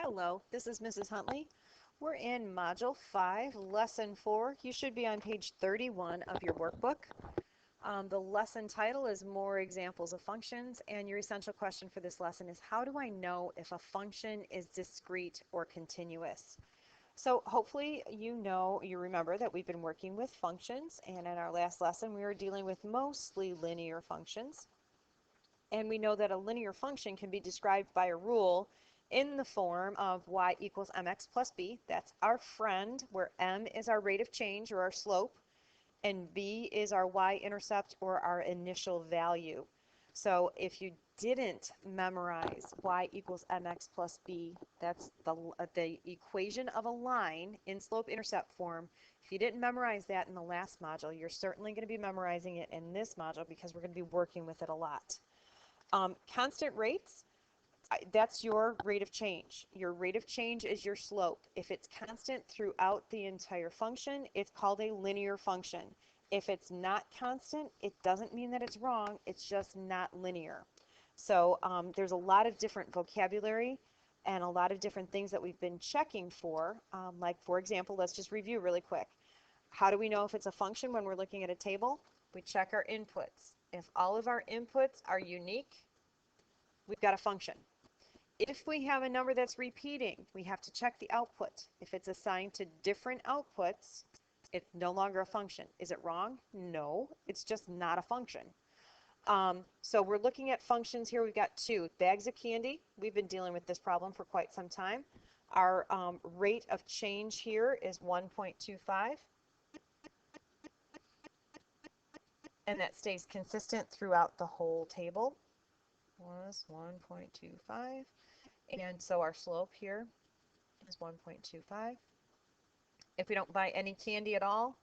Hello, this is Mrs. Huntley. We're in Module 5, Lesson 4. You should be on page 31 of your workbook. The lesson title is More Examples of Functions, and your essential question for this lesson is how do I know if a function is discrete or continuous? So hopefully you remember that we've been working with functions, and in our last lesson we were dealing with mostly linear functions. And we know that a linear function can be described by a rule in the form of y equals mx plus b. That's our friend, where m is our rate of change or our slope, and b is our y-intercept or our initial value. So if you didn't memorize y equals mx plus b, that's the equation of a line in slope-intercept form. If you didn't memorize that in the last module, you're certainly going to be memorizing it in this module because we're going to be working with it a lot. Constant rates, that's your rate of change. Your rate of change is your slope. If it's constant throughout the entire function, it's called a linear function. If it's not constant, it doesn't mean that it's wrong, it's just not linear. So there's a lot of different vocabulary and a lot of different things that we've been checking for. Like, for example, let's just review really quick. How do we know if it's a function when we're looking at a table? We check our inputs. If all of our inputs are unique, we've got a function. If we have a number that's repeating, we have to check the output. If it's assigned to different outputs, it's no longer a function. Is it wrong? No, it's just not a function. So we're looking at functions here. We've got two. Bags of candy. We've been dealing with this problem for quite some time. Our rate of change here is 1.25. And that stays consistent throughout the whole table. Was 1.25. And so our slope here is 1.25. If we don't buy any candy at all,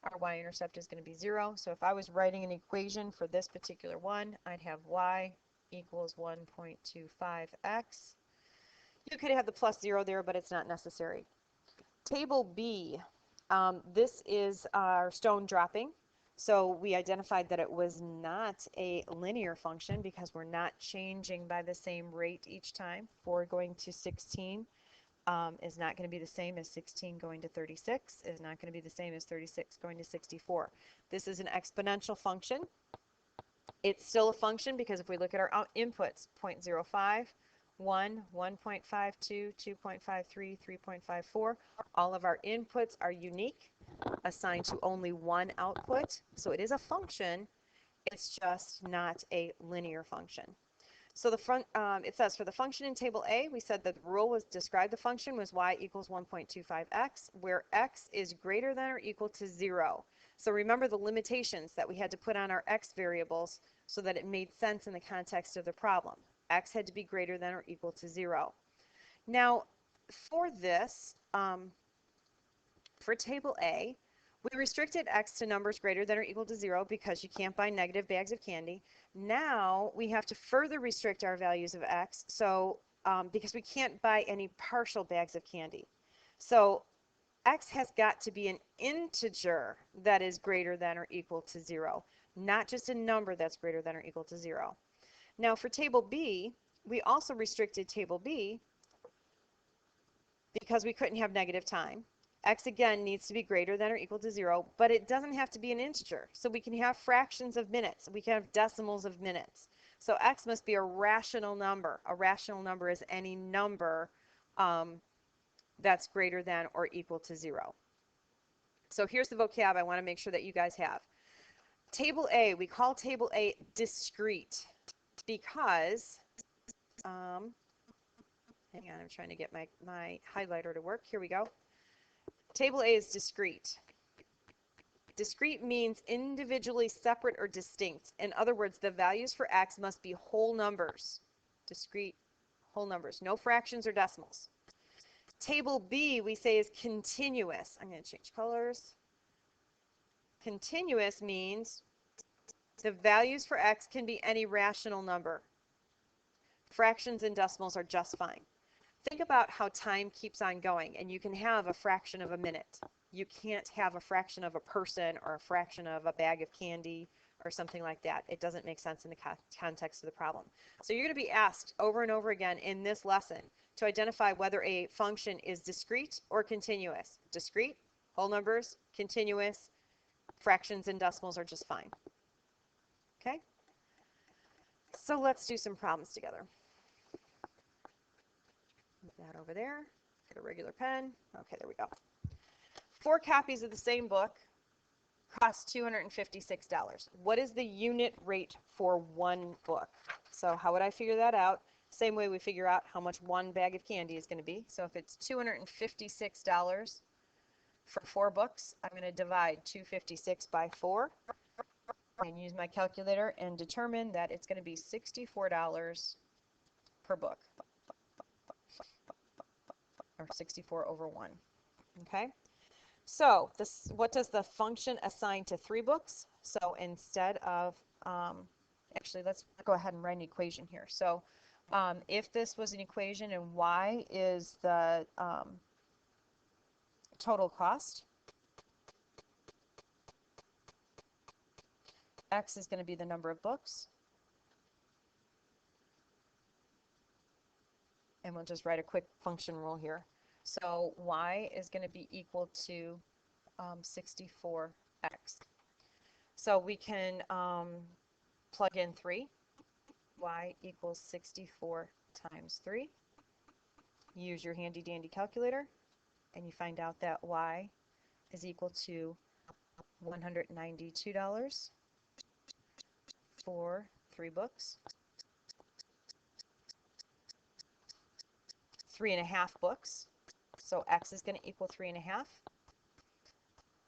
our y-intercept is going to be 0. So if I was writing an equation for this particular one, I'd have y equals 1.25x. You could have the plus 0 there, but it's not necessary. Table B, this is our stone dropping. So we identified that it was not a linear function because we're not changing by the same rate each time. 4 going to 16 is not going to be the same as 16 going to 36, is not going to be the same as 36 going to 64. This is an exponential function. It's still a function because if we look at our inputs, 0.05, 1, 1.52, 2.53, 3.54, all of our inputs are unique, assigned to only one output. So it is a function, it's just not a linear function. So it says for the function in table A, we said that the rule was describe the function was y equals 1.25x, where x is greater than or equal to 0. So remember the limitations that we had to put on our x variables so that it made sense in the context of the problem. X had to be greater than or equal to 0. Now, for this, for table A, we restricted x to numbers greater than or equal to 0 because you can't buy negative bags of candy. Now we have to further restrict our values of x, so because we can't buy any partial bags of candy. So x has got to be an integer that is greater than or equal to 0, not just a number that's greater than or equal to 0. Now for table B, we also restricted table B because we couldn't have negative time. X again needs to be greater than or equal to 0, but it doesn't have to be an integer. So we can have fractions of minutes. We can have decimals of minutes. So x must be a rational number. A rational number is any number that's greater than or equal to 0. So here's the vocab I want to make sure that you guys have. Table A, we call table A discrete because, hang on, I'm trying to get my highlighter to work. Here we go. Table A is discrete. Discrete means individually separate or distinct. In other words, the values for x must be whole numbers. Discrete whole numbers, no fractions or decimals. Table B, we say, is continuous. I'm going to change colors. Continuous means the values for x can be any rational number. Fractions and decimals are just fine. Think about how time keeps on going, and you can have a fraction of a minute. You can't have a fraction of a person or a fraction of a bag of candy or something like that. It doesn't make sense in the context of the problem. So you're going to be asked over and over again in this lesson to identify whether a function is discrete or continuous. Discrete, whole numbers, continuous, fractions and decimals are just fine. Okay? So let's do some problems together. Move that over there. Get a regular pen. Okay, there we go. 4 copies of the same book cost $256. What is the unit rate for one book? So how would I figure that out? Same way we figure out how much one bag of candy is going to be. So if it's $256 for 4 books, I'm going to divide 256 by 4 and use my calculator and determine that it's going to be $64 per book, or 64 over 1. Okay? So what does the function assign to 3 books? So instead of, actually let's go ahead and write an equation here. So if this was an equation and y is the total cost, x is going to be the number of books, and we'll just write a quick function rule here. So y is going to be equal to 64x. So we can plug in 3. Y equals 64 times 3. Use your handy dandy calculator, and you find out that y is equal to $192 for 3 books. 3.5 books. So x is going to equal 3.5.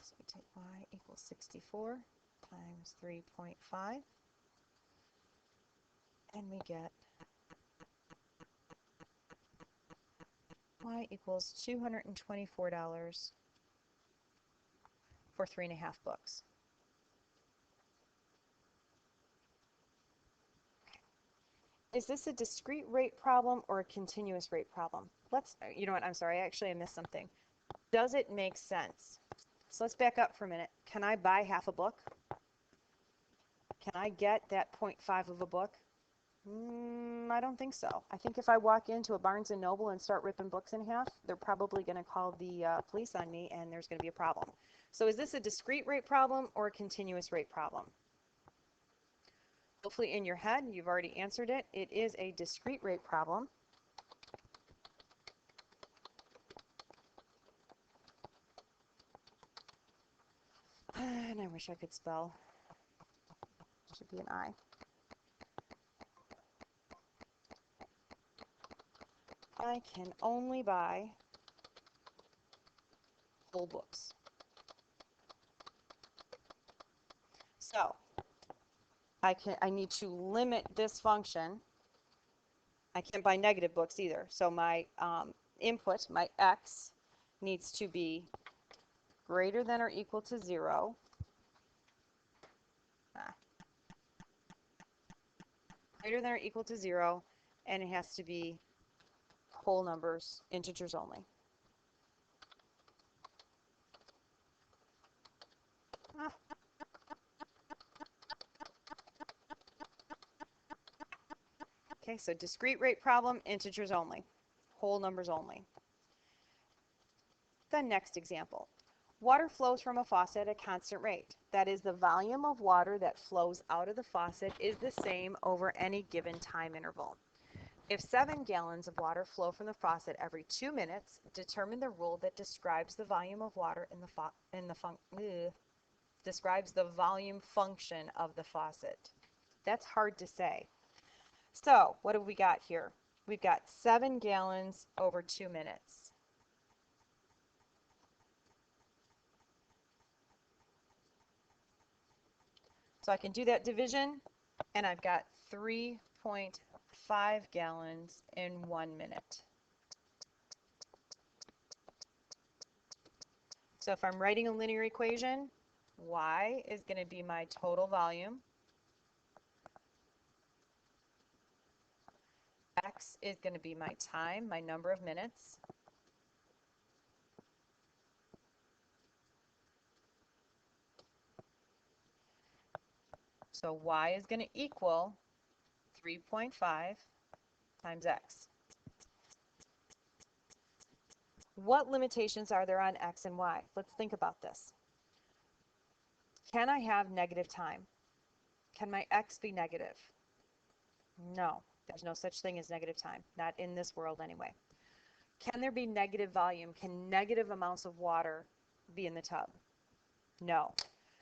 So we take y equals 64 times 3.5, and we get y equals $224 for 3.5 books. Is this a discrete rate problem or a continuous rate problem? You know what, I'm sorry, actually I missed something. Does it make sense? So let's back up for a minute. Can I buy half a book? Can I get that 0.5 of a book? I don't think so. I think if I walk into a Barnes & Noble and start ripping books in half, they're probably going to call the police on me, and there's going to be a problem. So is this a discrete rate problem or a continuous rate problem? Hopefully in your head, you've already answered it. It is a discrete rate problem. And I wish I could spell. It should be an I. I can only buy whole books. So I need to limit this function. I can't buy negative books either. So my input, my x, needs to be greater than or equal to 0. Greater than or equal to 0, and it has to be whole numbers, integers only. Okay, so discrete rate problem, integers only, whole numbers only. The next example. Water flows from a faucet at a constant rate. That is, the volume of water that flows out of the faucet is the same over any given time interval. If 7 gallons of water flow from the faucet every 2 minutes, determine the rule that describes the volume of water describes the volume function of the faucet. That's hard to say. So what have we got here? We've got 7 gallons over 2 minutes. So I can do that division, and I've got 3.5 gallons in 1 minute. So if I'm writing a linear equation, y is going to be my total volume. X is going to be my time, my number of minutes. So y is going to equal 3.5 times x. What limitations are there on x and y? Let's think about this. Can I have negative time? Can my x be negative? No, there's no such thing as negative time, not in this world anyway. Can there be negative volume? Can negative amounts of water be in the tub? No.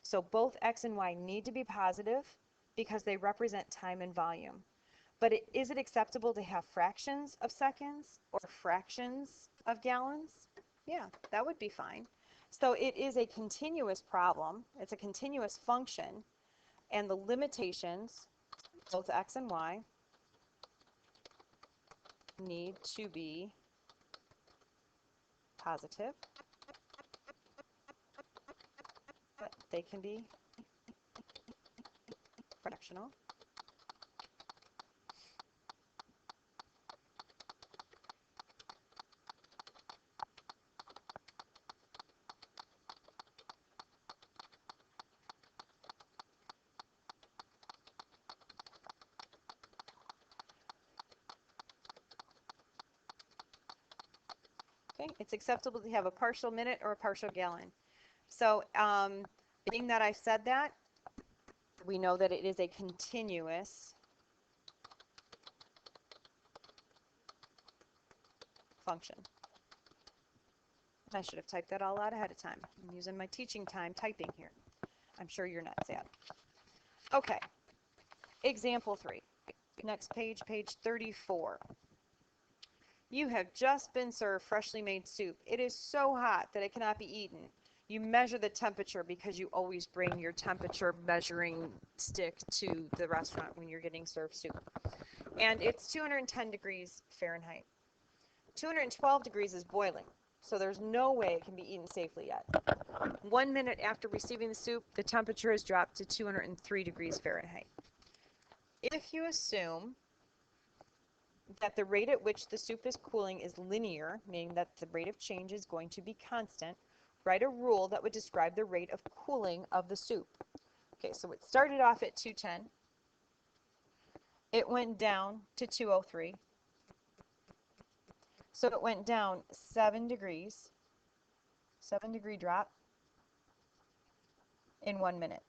So both x and y need to be positive because they represent time and volume. But is it acceptable to have fractions of seconds or fractions of gallons? Yeah, that would be fine. So it is a continuous problem. It's a continuous function. And the limitations, both x and y, need to be positive, but they can be fractional. Okay, it's acceptable to have a partial minute or a partial gallon. So being that I've said that, we know that it is a continuous function. I should have typed that all out ahead of time. I'm using my teaching time typing here. I'm sure you're not sad. Okay, example 3. Next page, page 34. You have just been served freshly made soup. It is so hot that it cannot be eaten. You measure the temperature because you always bring your temperature measuring stick to the restaurant when you're getting served soup. And it's 210 degrees Fahrenheit. 212 degrees is boiling, so there's no way it can be eaten safely yet. 1 minute after receiving the soup, the temperature has dropped to 203 degrees Fahrenheit. If you assume that the rate at which the soup is cooling is linear, meaning that the rate of change is going to be constant, write a rule that would describe the rate of cooling of the soup. Okay, so it started off at 210. It went down to 203. So it went down 7 degrees, 7-degree drop in 1 minute.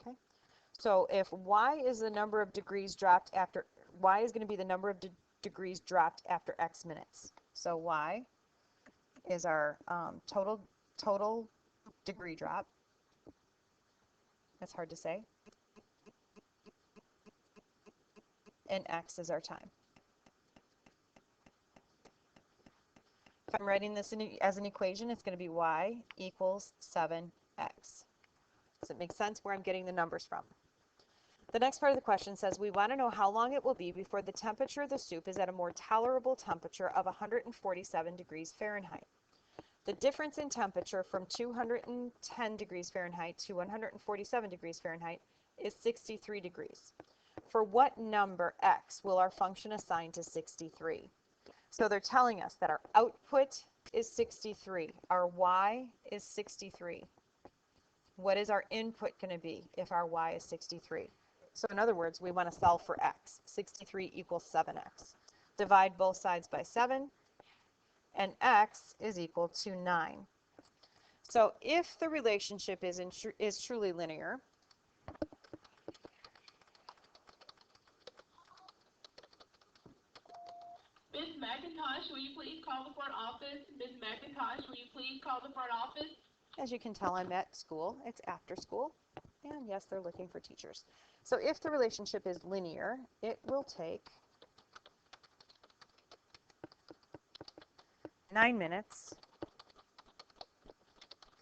Okay, so if y is the number of degrees dropped after, y is going to be the number of degrees dropped after x minutes. So y is our total degree drop. That's hard to say. And x is our time. If I'm writing this as an equation, it's going to be y equals 7x. Does it make sense where I'm getting the numbers from? The next part of the question says we want to know how long it will be before the temperature of the soup is at a more tolerable temperature of 147 degrees Fahrenheit. The difference in temperature from 210 degrees Fahrenheit to 147 degrees Fahrenheit is 63 degrees. For what number x will our function assign to 63? So they're telling us that our output is 63. Our y is 63. What is our input going to be if our y is 63? So in other words, we want to solve for x. 63 equals 7x. Divide both sides by 7, and x is equal to 9. So if the relationship is truly linear, Ms. McIntosh, will you please call the front office? Ms. McIntosh, will you please call the front office? as you can tell, I'm at school. It's after school. And yes, they're looking for teachers. So if the relationship is linear, it will take 9 minutes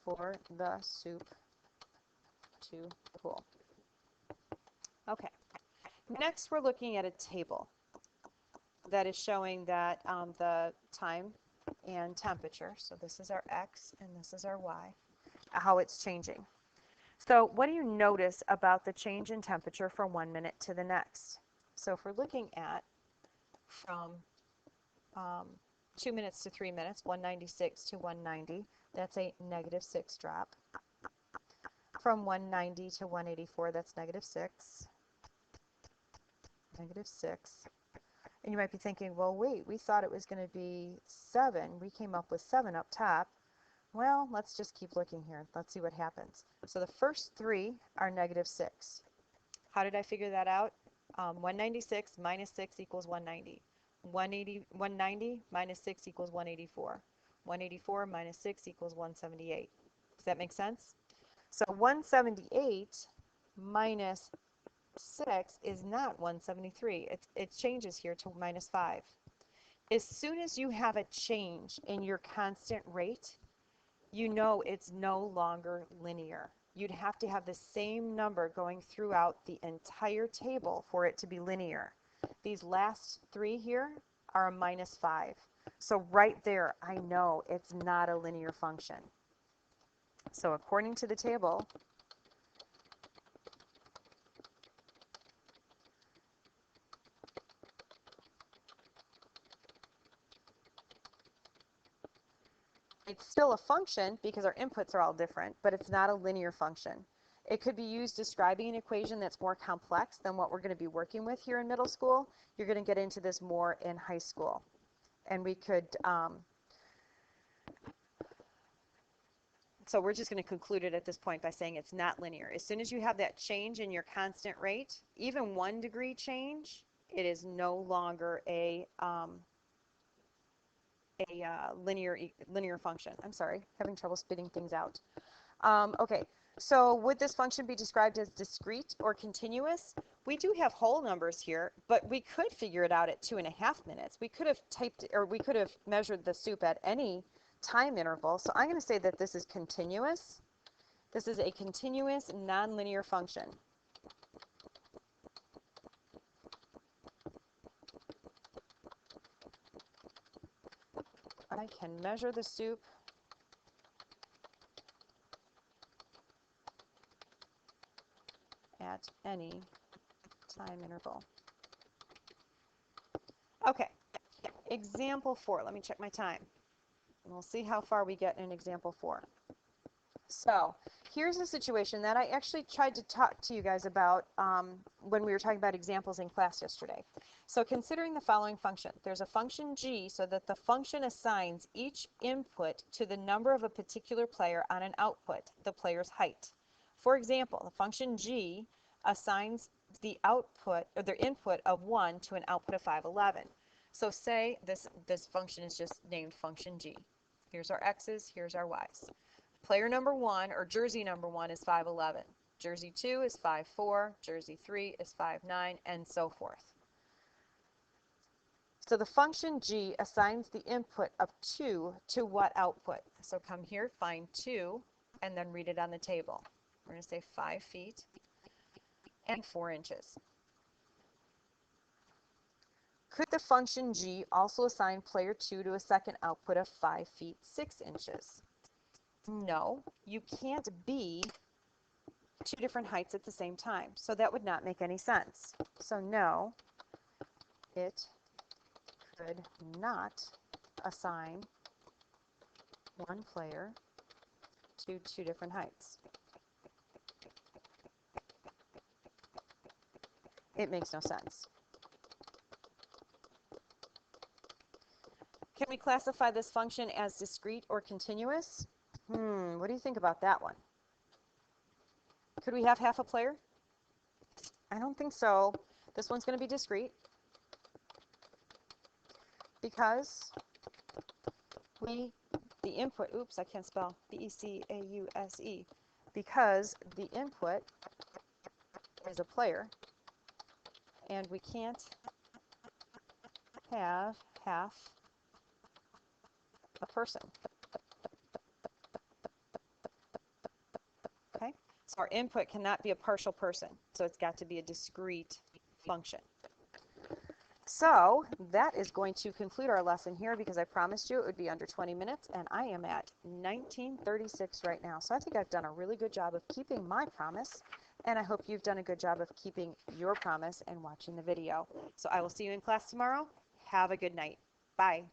for the soup to cool. Okay. Next, we're looking at a table that is showing that the time and temperature. So this is our x and this is our y, how it's changing. So what do you notice about the change in temperature from 1 minute to the next? So if we're looking at from 2 minutes to 3 minutes, 196 to 190, that's a -6 drop. from 190 to 184, that's negative 6. Negative 6. And you might be thinking, well, wait, we thought it was going to be 7. We came up with 7 up top. Well, let's just keep looking here. Let's see what happens. So the first 3 are negative 6. How did I figure that out? 196 minus 6 equals 190. 190 minus 6 equals 184. 184 minus 6 equals 178. Does that make sense? So 178 minus 6 is not 173. It changes here to minus 5. As soon as you have a change in your constant rate, you know it's no longer linear. You'd have to have the same number going throughout the entire table for it to be linear. These last 3 here are a minus 5. So right there, I know it's not a linear function. So according to the table, it's still a function because our inputs are all different, but it's not a linear function. It could be used describing an equation that's more complex than what we're going to be working with here in middle school. You're going to get into this more in high school. And we could, so we're just going to conclude it at this point by saying it's not linear. As soon as you have that change in your constant rate, even 1 degree change, it is no longer a linear function. I'm sorry, having trouble spitting things out. Okay, so would this function be described as discrete or continuous? We do have whole numbers here, but we could figure it out at 2.5 minutes. We could have typed, or we could have measured the soup at any time interval. So I'm going to say that this is continuous. This is a continuous nonlinear function. I can measure the soup at any time interval. Okay, example 4. Let me check my time. And we'll see how far we get in example 4. So here's a situation that I actually tried to talk to you guys about when we were talking about examples in class yesterday. So considering the following function, there's a function g so that the function assigns each input to the number of a particular player on an output, the player's height. For example, the function g assigns the output or the input of 1 to an output of 511. So say this function is just named function g. Here's our x's, here's our y's. Player number 1 or jersey number 1 is 5'11. Jersey 2 is 5'4. Jersey 3 is 5'9, and so forth. So the function g assigns the input of 2 to what output? So come here, find 2, and then read it on the table. We're going to say 5 feet and 4 inches. Could the function g also assign player 2 to a second output of 5 feet 6 inches? No, you can't be 2 different heights at the same time. So that would not make any sense. So no, it could not assign one player to 2 different heights. It makes no sense. Can we classify this function as discrete or continuous? What do you think about that one? Could we have half a player? I don't think so. This one's going to be discrete because the input, oops, I can't spell, B-E-C-A-U-S-E, because the input is a player and we can't have half a person. Okay, so our input cannot be a partial person, so it's got to be a discrete function. So that is going to conclude our lesson here because I promised you it would be under 20 minutes and I am at 19:36 right now. So I think I've done a really good job of keeping my promise and I hope you've done a good job of keeping your promise and watching the video. So I will see you in class tomorrow. Have a good night. Bye.